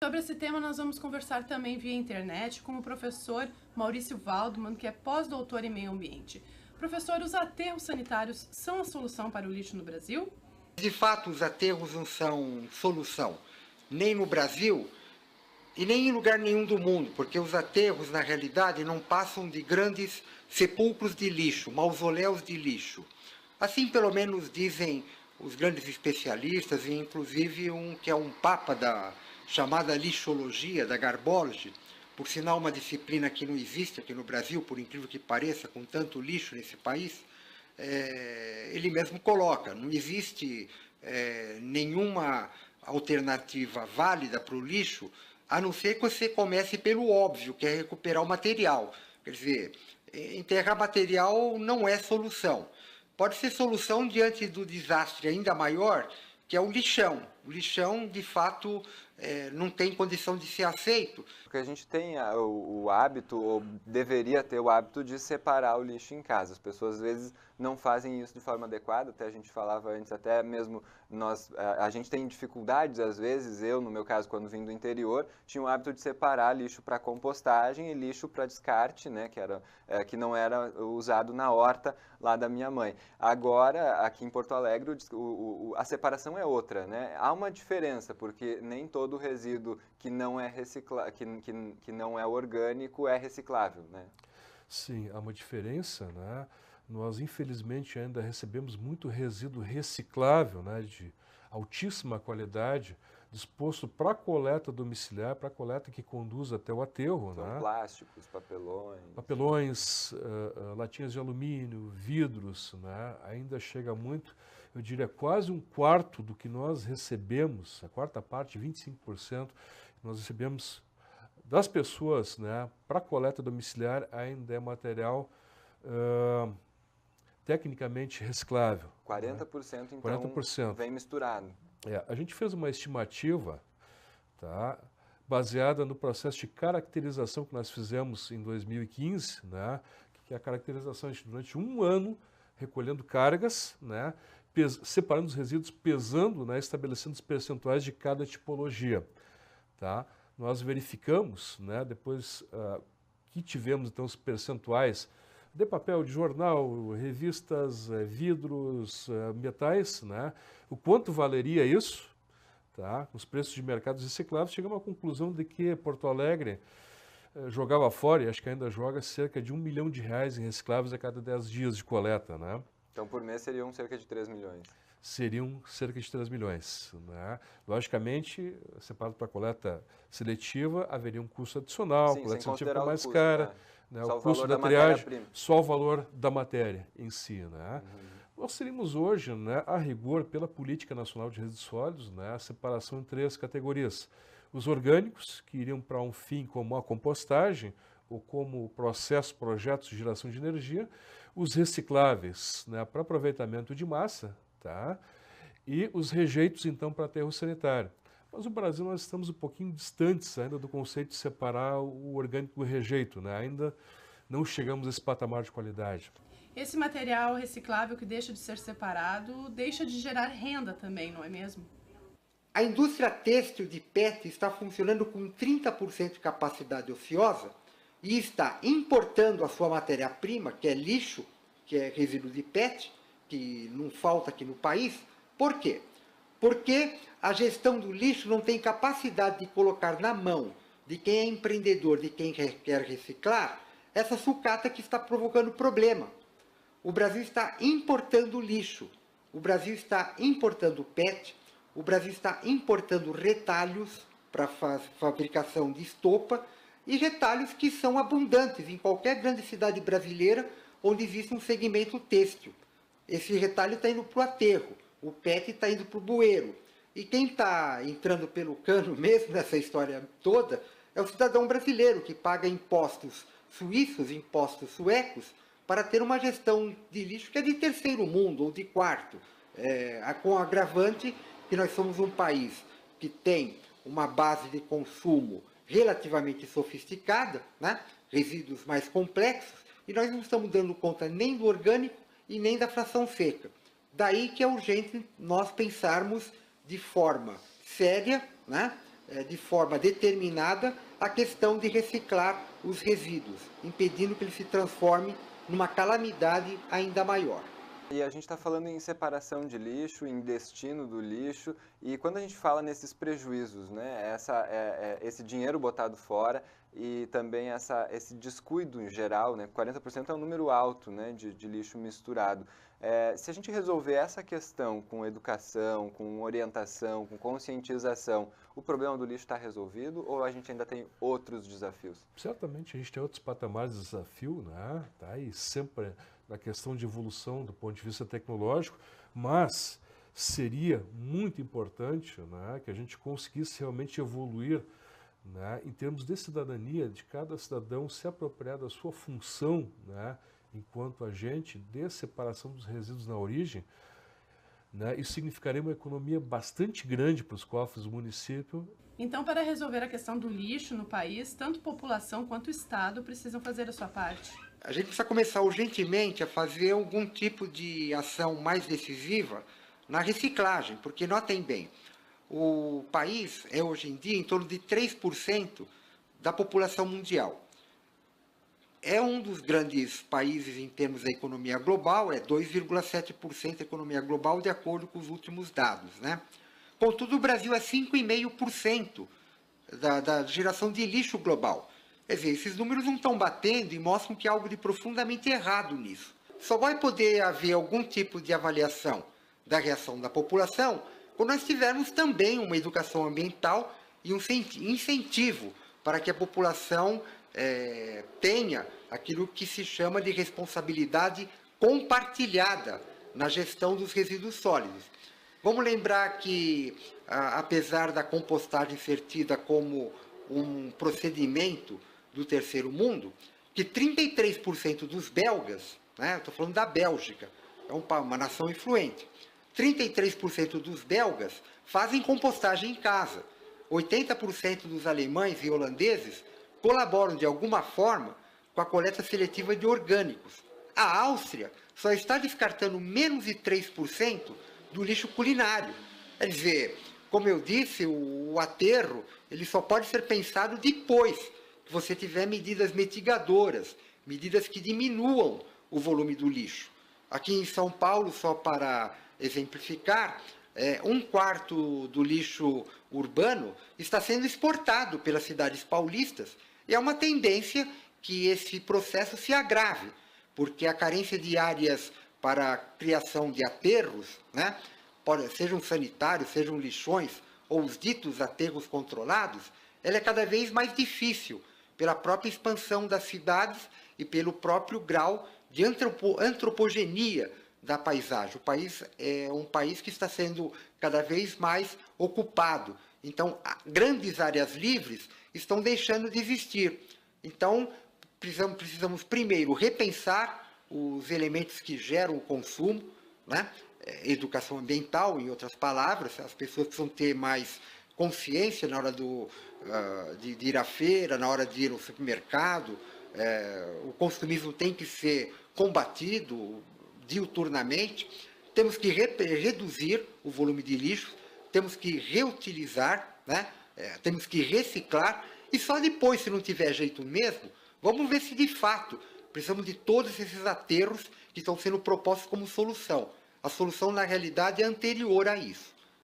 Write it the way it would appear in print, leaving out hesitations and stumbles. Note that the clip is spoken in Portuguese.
Sobre esse tema, nós vamos conversar também via internet com o professor Maurício Waldman, que é pós-doutor em meio ambiente. Professor, os aterros sanitários são a solução para o lixo no Brasil? De fato, os aterros não são solução, nem no Brasil e nem em lugar nenhum do mundo, porque os aterros, na realidade, não passam de grandes sepulcros de lixo, mausoléus de lixo. Assim, pelo menos, dizem os grandes especialistas, e inclusive que é um papa da chamada lixologia, da Garbology, por sinal uma disciplina que não existe aqui no Brasil, por incrível que pareça, com tanto lixo nesse país. Ele mesmo coloca, não existe nenhuma alternativa válida para o lixo, a não ser que você comece pelo óbvio, que é recuperar o material. Quer dizer, enterrar material não é solução. Pode ser solução diante do desastre ainda maior, que é o lixão. O lixão, de fato, não tem condição de ser aceito. Porque a gente tem o hábito, ou deveria ter o hábito, de separar o lixo em casa. As pessoas, às vezes, não fazem isso de forma adequada. Até a gente falava antes, até mesmo a gente tem dificuldades, às vezes. Eu, no meu caso, quando vim do interior, tinha o hábito de separar lixo para compostagem e lixo para descarte, né, que não era usado na horta lá da minha mãe. Agora, aqui em Porto Alegre, a separação é outra, né? Há uma diferença, porque nem todo resíduo que não é que não é orgânico é reciclável, né? Sim, há uma diferença, né? Nós, infelizmente, ainda recebemos muito resíduo reciclável, né, de altíssima qualidade, disposto para coleta domiciliar, para coleta que conduz até o aterro. São né? plásticos, papelões... Papelões, latinhas de alumínio, vidros, né? Ainda chega muito, eu diria quase um quarto do que nós recebemos, a quarta parte, 25%, nós recebemos das pessoas, né, para coleta domiciliar ainda é material tecnicamente reciclável. 40%, né? então, 40%. vem misturado. A gente fez uma estimativa, tá, baseada no processo de caracterização que nós fizemos em 2015, né, que é a caracterização, a gente, durante um ano, recolhendo cargas, né, separando os resíduos, pesando, né, estabelecendo os percentuais de cada tipologia. Tá? Nós verificamos, né, depois que tivemos então os percentuais de papel de jornal, revistas, vidros, metais, né, o quanto valeria isso, tá? Os preços de mercados recicláveis, chegamos à conclusão de que Porto Alegre jogava fora, e acho que ainda joga, cerca de R$1 milhão em recicláveis a cada 10 dias de coleta. Né? Então, por mês seriam cerca de 3 milhões. Seriam cerca de 3 milhões. Né? Logicamente, separado para coleta seletiva, haveria um custo adicional, Sim, coleta seletiva fica mais cara, né? Só o custo da triagem, só o valor da matéria em si. Né? Nós teríamos hoje, né, a rigor, pela Política Nacional de Resíduos Sólidos, né, a separação em 3 categorias. Os orgânicos, que iriam para um fim como a compostagem, ou como projetos de geração de energia, os recicláveis, né, para aproveitamento de massa, tá? E os rejeitos, então, para aterro sanitário. Mas no Brasil nós estamos um pouquinho distantes ainda do conceito de separar o orgânico do rejeito, né? Ainda não chegamos a esse patamar de qualidade. Esse material reciclável que deixa de ser separado, deixa de gerar renda também, não é mesmo? A indústria têxtil de PET está funcionando com 30% de capacidade ociosa e está importando a sua matéria-prima, que é lixo, que é resíduo de PET, que não falta aqui no país. Por quê? Porque a gestão do lixo não tem capacidade de colocar na mão de quem é empreendedor, de quem quer reciclar, essa sucata que está provocando problema. O Brasil está importando lixo, o Brasil está importando PET, o Brasil está importando retalhos para fabricação de estopa e retalhos que são abundantes em qualquer grande cidade brasileira onde existe um segmento têxtil. Esse retalho está indo para o aterro, o PET está indo para o bueiro. E quem está entrando pelo cano mesmo nessa história toda é o cidadão brasileiro que paga impostos suíços, impostos suecos, para ter uma gestão de lixo que é de terceiro mundo ou de quarto, com o agravante que nós somos um país que tem uma base de consumo relativamente sofisticada, né? Resíduos mais complexos, e nós não estamos dando conta nem do orgânico e nem da fração seca. Daí que é urgente nós pensarmos de forma séria, né? de forma determinada a questão de reciclar os resíduos, impedindo que ele se transforme numa calamidade ainda maior. E a gente está falando em separação de lixo, em destino do lixo, e quando a gente fala nesses prejuízos, né, esse dinheiro botado fora e também esse descuido em geral, né, 40% é um número alto, né, de lixo misturado. Se a gente resolver essa questão com educação, com orientação, com conscientização, o problema do lixo está resolvido ou a gente ainda tem outros desafios? Certamente a gente tem outros patamares de desafio, né? Tá? E sempre na questão de evolução do ponto de vista tecnológico, mas seria muito importante, né, que a gente conseguisse realmente evoluir, né, em termos de cidadania, de cada cidadão se apropriar da sua função, né, enquanto agente de separação dos resíduos na origem, né, isso significaria uma economia bastante grande para os cofres do município. Então, para resolver a questão do lixo no país, tanto população quanto Estado precisam fazer a sua parte. A gente precisa começar urgentemente a fazer algum tipo de ação mais decisiva na reciclagem, porque notem bem, o país é hoje em dia em torno de 3% da população mundial. É um dos grandes países em termos da economia global, é 2,7% da economia global, de acordo com os últimos dados, né? Contudo, o Brasil é 5,5% da geração de lixo global. Quer dizer, esses números não estão batendo e mostram que há algo de profundamente errado nisso. Só vai poder haver algum tipo de avaliação da reação da população quando nós tivermos também uma educação ambiental e um incentivo para que a população tenha aquilo que se chama de responsabilidade compartilhada na gestão dos resíduos sólidos. Vamos lembrar que, apesar da compostagem ser tida como um procedimento do terceiro mundo, que 33% dos belgas, né, estou falando da Bélgica, é uma nação influente, 33% dos belgas fazem compostagem em casa. 80% dos alemães e holandeses colaboram de alguma forma com a coleta seletiva de orgânicos. A Áustria só está descartando menos de 3% do lixo culinário. Quer dizer, como eu disse, o aterro ele só pode ser pensado depois que você tiver medidas mitigadoras, medidas que diminuam o volume do lixo. Aqui em São Paulo, só para exemplificar, 1/4 do lixo urbano está sendo exportado pelas cidades paulistas e é uma tendência que esse processo se agrave, porque a carência de áreas para a criação de aterros, né, sejam sanitários, sejam lixões, ou os ditos aterros controlados, ela é cada vez mais difícil pela própria expansão das cidades e pelo próprio grau de antropogenia da paisagem. O país é um país que está sendo cada vez mais ocupado. Então, grandes áreas livres estão deixando de existir. Então, precisamos primeiro repensar os elementos que geram o consumo, né? Educação ambiental, em outras palavras, as pessoas precisam ter mais consciência na hora de ir à feira, na hora de ir ao supermercado. O consumismo tem que ser combatido diuturnamente. Temos que reduzir o volume de lixo, temos que reutilizar, né? Temos que reciclar, e só depois, se não tiver jeito mesmo, vamos ver se de fato precisamos de todos esses aterros que estão sendo propostos como solução. A solução, na realidade, é anterior a isso.